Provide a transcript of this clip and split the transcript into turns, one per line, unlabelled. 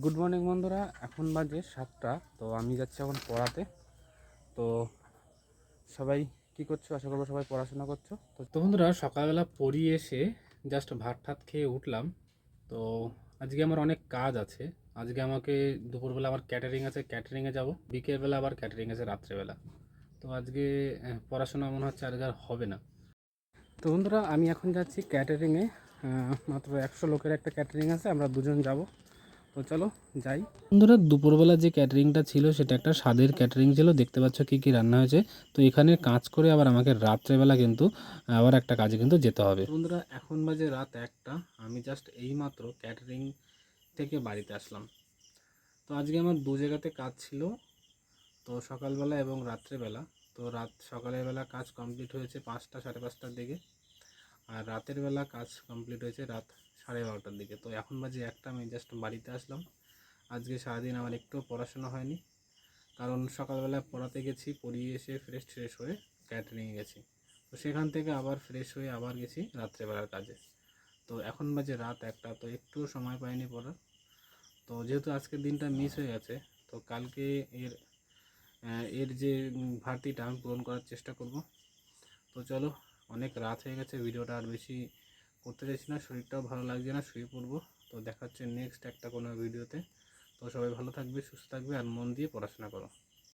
Good morning বন্ধুরা, এখন বাজে 7টা। তো আমি যাচ্ছি এখন পড়াতে। তো সবাই কি করছো? আশা করবো সবাই পড়াশোনা করছো। তো বন্ধুরা, সকালবেলা পড়িয়ে এসে জাস্ট ভাত ঠাত খেয়ে উঠলাম। তো আজকে আমার অনেক কাজ আছে। আজকে আমাকে দুপুরবেলা আবার ক্যাটারিং আছে, ক্যাটারিংয়ে যাব। বিকেলবেলা আবার ক্যাটারিং আছে রাত্রেবেলা। তো আজকে পড়াশোনা মনে হচ্ছে আজকে আর হবে না। তো বন্ধুরা, আমি এখন যাচ্ছি ক্যাটারিংয়ে। মাত্র 100 লোকের একটা ক্যাটারিং আছে, আমরা দুজন যাব। তো চলো যাই। বন্ধুরা, দুপুরবেলা যে ক্যাটারিংটা ছিল সেটা একটা স্বাদের ক্যাটারিং ছিল। দেখতে পাচ্ছ কি কি রান্না হয়েছে। তো এখানে কাজ করে আবার আমাকে রাত্রেবেলা কিন্তু আবার একটা কাজে কিন্তু যেতে হবে। বন্ধুরা, এখন বাজে রাত 1টা। আমি জাস্ট এইমাত্র ক্যাটারিং থেকে বাড়িতে আসলাম। তো আজকে আমার দু জায়গাতে কাজ ছিল, তো সকালবেলা এবং রাত্রেবেলা। তো সকালের বেলা কাজ কমপ্লিট হয়েছে 5টা সাড়ে 5টার দিকে, আর রাতের বেলা কাজ কমপ্লিট হয়েছে রাত 12:30টার দিকে। তো এখন বাজে 1টা, আমি জাস্ট বাড়িতে আসলাম। আজকে সারাদিন আমার একটু পড়াশোনা হয়নি, কারণ সকালবেলা পড়াতে গেছি, পড়িয়ে এসে ফ্রেশ হয়ে ক্যাটারিংয়ে গেছি। তো সেখান থেকে আবার ফ্রেশ হয়ে আবার গেছি রাত্রেবেলার কাজে। তো এখন বাজে রাত 1টা, তো একটু সময় পাইনি পড়ার। তো যেহেতু আজকের দিনটা মিস হয়ে গেছে, তো কালকে এর এর যে ঘাটতিটা আমি পূরণ করার চেষ্টা করব। তো চলো, অনেক রাত হয়ে গেছে, ভিডিওটা আর বেশি করতে চাইছি না, শরীরটাও ভালো লাগছে না, শুয়ে পড়বো। তো দেখা হচ্ছে নেক্সট একটা কোনো ভিডিওতে। তো সবাই ভালো থাকবে, সুস্থ থাকবে, আর মন দিয়ে পড়াশোনা করো।